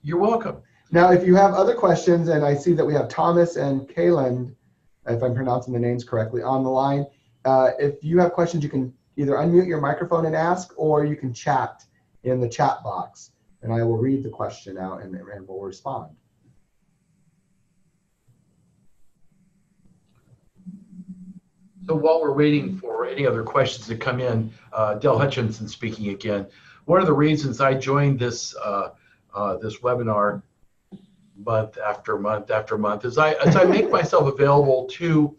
You're welcome. Now, if you have other questions, and I see that we have Thomas and Kayland, if I'm pronouncing the names correctly, on the line. If you have questions, you can either unmute your microphone and ask, or you can chat in the chat box, and I will read the question out and we'll respond. So while we're waiting for any other questions to come in, Del Hutchinson speaking again. One of the reasons I joined this this webinar month after month after month is as I make myself available to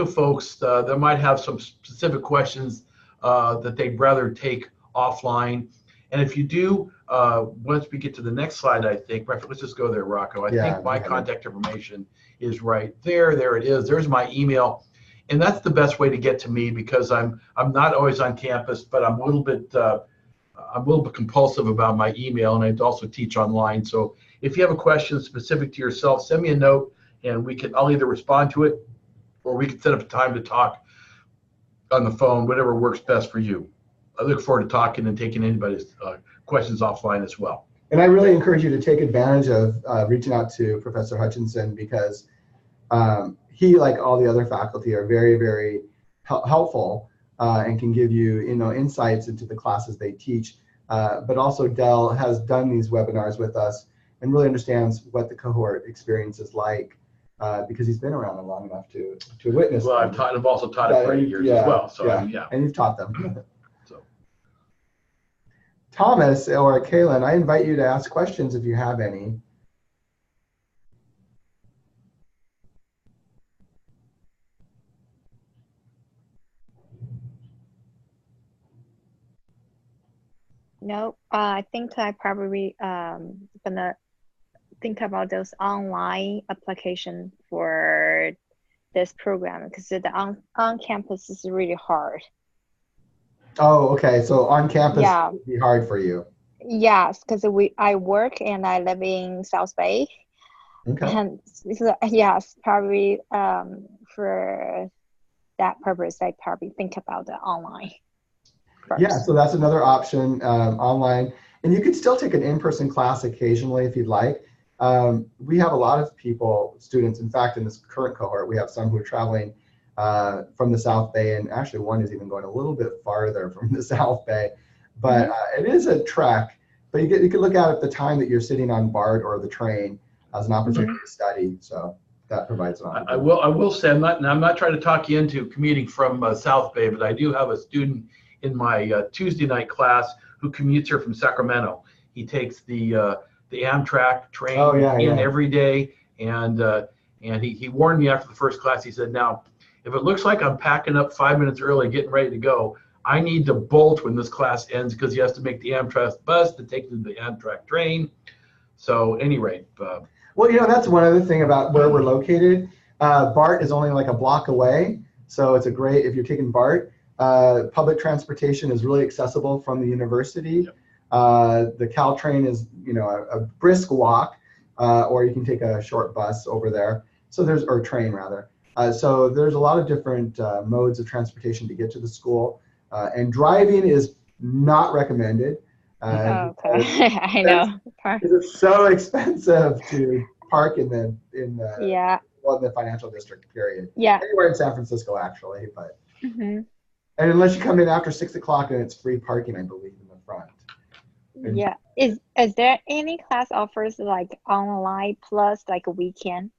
folks that might have some specific questions that they'd rather take offline. And if you do, once we get to the next slide, I think, let's just go there, Rocco. I think my contact information is right there. There it is. There's my email. And that's the best way to get to me, because I'm not always on campus, but I'm a little bit compulsive about my email, and I also teach online. So if you have a question specific to yourself, send me a note, and I'll either respond to it, or we can set up a time to talk on the phone, whatever works best for you. I look forward to talking and taking anybody's questions offline as well. And I really encourage you to take advantage of reaching out to Professor Hutchinson, because he, like all the other faculty, are very, very helpful and can give you, insights into the classes they teach. But also Del has done these webinars with us and really understands what the cohort experience is like, because he's been around long enough to witness. Well, I've also taught it for 8 years as well. So yeah. And you've taught them. So, Thomas or Kaylin, I invite you to ask questions if you have any. No, I think I probably gonna think about those online application for this program, because the on campus is really hard. Oh, okay. So on campus would be hard for you. Yes, because I work and I live in South Bay. Okay. And so, yes, probably for that purpose, I probably think about the online first. Yeah, so that's another option, online. And you could still take an in-person class occasionally if you'd like. We have a lot of students, in fact, in this current cohort, we have some who are traveling from the South Bay, and actually one is even going a little bit farther from the South Bay. But it is a trek, but you can look at it at the time that you're sitting on BART or the train as an opportunity to study. So that provides an opportunity. I will say, I'm not trying to talk you into commuting from South Bay, but I do have a student in my Tuesday night class who commutes here from Sacramento. He takes the the Amtrak train Oh, yeah, in yeah. every day. And he warned me after the first class. He said, now, if it looks like I'm packing up 5 minutes early, getting ready to go, I need to bolt when this class ends because he has to make the Amtrak bus to take to the Amtrak train. So, at any rate. Well, that's one other thing about where we're located. BART is only like a block away. So it's a great, if you're taking BART, public transportation is really accessible from the university. Yep. The Caltrain is, a brisk walk, or you can take a short bus over there. So or train rather. So there's a lot of different modes of transportation to get to the school. And driving is not recommended. Oh, okay. I know. It's so expensive to park in the Yeah. well, in the financial district, period. Yeah. Anywhere in San Francisco, actually, but Mm-hmm. and unless you come in after 6 o'clock, and it's free parking, I believe, in the front. And Yeah. Is there any class offers like online plus like a weekend?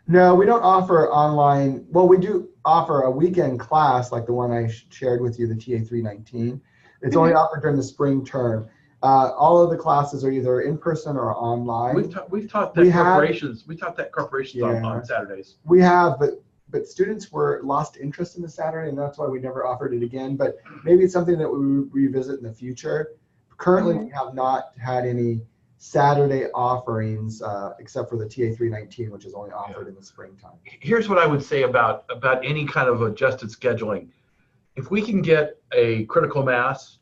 no, we don't offer online. Well, we do offer a weekend class like the one I shared with you, the TA 319. It's only offered during the spring term. All of the classes are either in person or online. We've taught that corporations. We taught that corporations Yeah. on Saturdays. We have, but students lost interest in the Saturday, and that's why we never offered it again. But maybe it's something that we revisit in the future. Currently, we have not had any Saturday offerings except for the TA 319, which is only offered in the springtime. Here's what I would say about any kind of adjusted scheduling. If we can get a critical mass,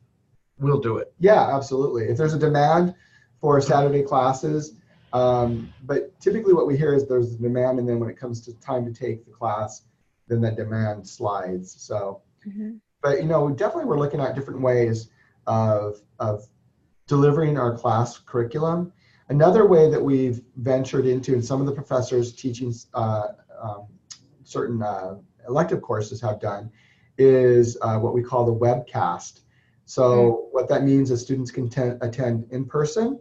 we'll do it. Yeah, absolutely. If there's a demand for Saturday classes, but typically what we hear is there's a demand, and then when it comes to time to take the class, then that demand slides. So, but definitely we're looking at different ways of delivering our class curriculum. Another way that we've ventured into, and some of the professors teaching certain elective courses have done, is what we call the webcast. So what that means is students can attend in person,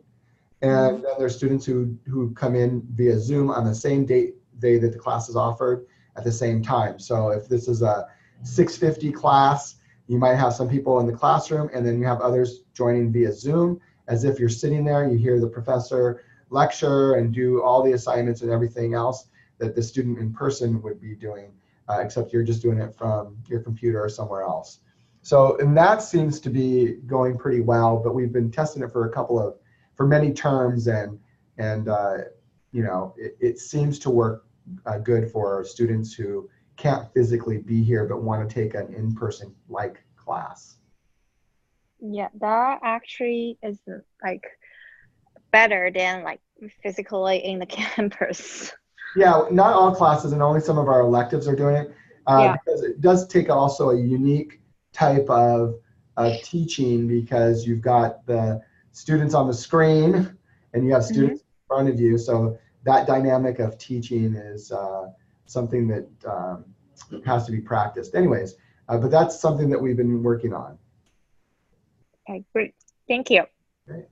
and then there's students who come in via Zoom on the same day that the class is offered at the same time. So if this is a 6:50 class, you might have some people in the classroom, and then you have others joining via Zoom, as if you're sitting there, you hear the professor lecture and do all the assignments and everything else that the student in person would be doing, except you're just doing it from your computer or somewhere else. So, and that seems to be going pretty well, but we've been testing it for many terms, and it seems to work good for students who can't physically be here but want to take an in-person like class. Yeah, that actually is like better than like physically in the campus. Yeah, not all classes, and only some of our electives are doing it, because it does take also a unique type of teaching, because you've got the students on the screen and you have students in front of you. So that dynamic of teaching is something that has to be practiced. Anyways, but that's something that we've been working on. Okay, great. Thank you. Great.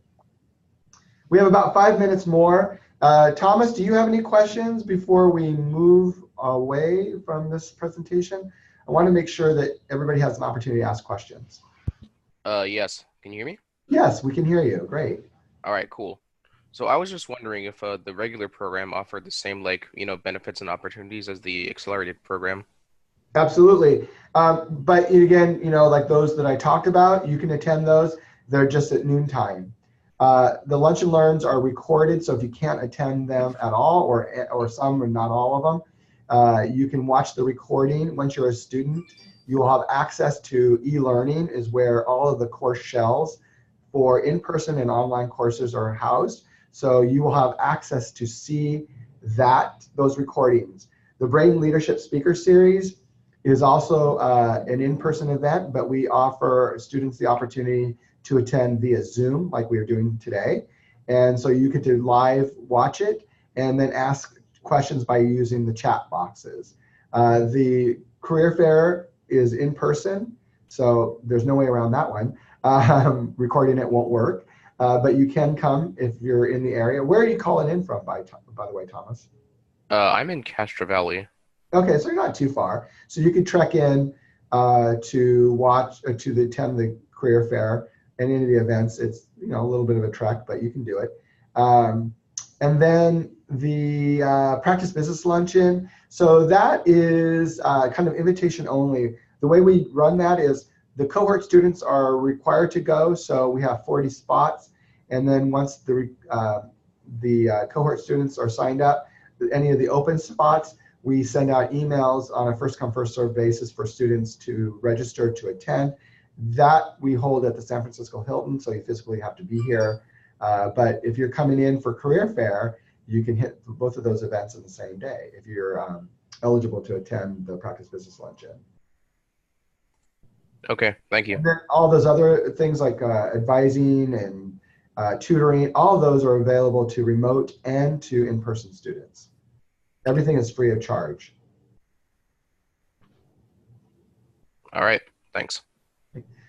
We have about 5 minutes more. Thomas, do you have any questions before we move away from this presentation? I want to make sure that everybody has an opportunity to ask questions. Yes. Can you hear me? Yes, we can hear you. Great. All right, cool. So I was just wondering if the regular program offered the same benefits and opportunities as the accelerated program. Absolutely. But again, like those that I talked about, you can attend those. They're just at noontime. The lunch and learns are recorded, so if you can't attend them at all, or some or not all of them, you can watch the recording. Once you're a student, you will have access to e-learning, is where all of the course shells for in-person and online courses are housed. So you will have access to see those recordings. The Brain Leadership Speaker Series is also an in-person event, but we offer students the opportunity to attend via Zoom like we are doing today. And so you could live watch it and then ask questions by using the chat boxes. The career fair is in person, so there's no way around that one. Recording it won't work, but you can come if you're in the area. Where are you calling in from, by the way, Thomas? I'm in Castro Valley. Okay, so you're not too far. So you could trek in to watch, attend the career fair and any of the events. It's a little bit of a trek, but you can do it. And then the practice business luncheon. So that is kind of invitation only. The way we run that is the cohort students are required to go. So we have 40 spots. And then once the cohort students are signed up, any of the open spots, we send out emails on a first come first served basis for students to register to attend. That we hold at the San Francisco Hilton, so you physically have to be here. But if you're coming in for career fair, you can hit both of those events in the same day if you're eligible to attend the practice business luncheon. Okay, thank you. And then all those other things like advising and tutoring, all of those are available to remote and to in-person students. Everything is free of charge. All right, thanks.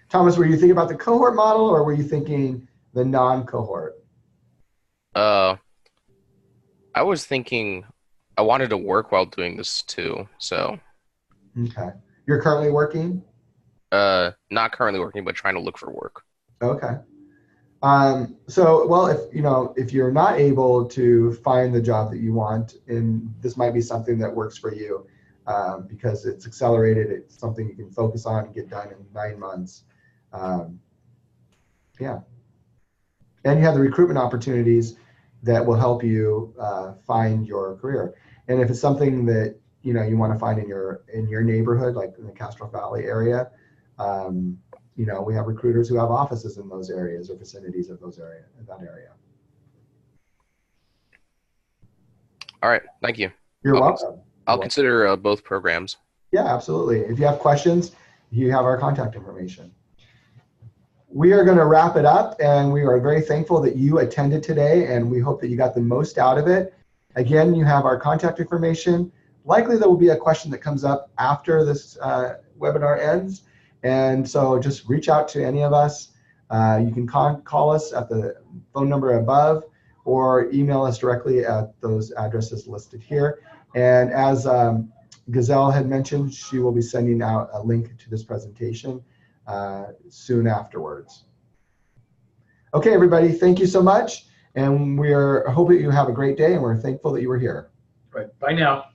Thomas, were you thinking about the cohort model or were you thinking the non-cohort? I was thinking I wanted to work while doing this too, so. Okay. You're currently working? Not currently working, but trying to look for work. Okay. So, well, if you're not able to find the job that you want, and this might be something that works for you, because it's accelerated, it's something you can focus on and get done in 9 months. Yeah. And you have the recruitment opportunities that will help you find your career. And if it's something that you want to find in your neighborhood, like in the Castro Valley area, we have recruiters who have offices in those areas or vicinities of that area. All right, thank you. You're welcome. I'll consider both programs. Yeah, absolutely. If you have questions, you have our contact information. We are going to wrap it up, and we are very thankful that you attended today, and we hope that you got the most out of it. Again, you have our contact information. Likely there will be a question that comes up after this webinar ends, and so just reach out to any of us. You can call us at the phone number above or email us directly at those addresses listed here. And as Gazelle had mentioned, she will be sending out a link to this presentation soon afterwards. Okay, everybody, thank you so much. And we are hoping you have a great day, and we're thankful that you were here. Right. Bye now.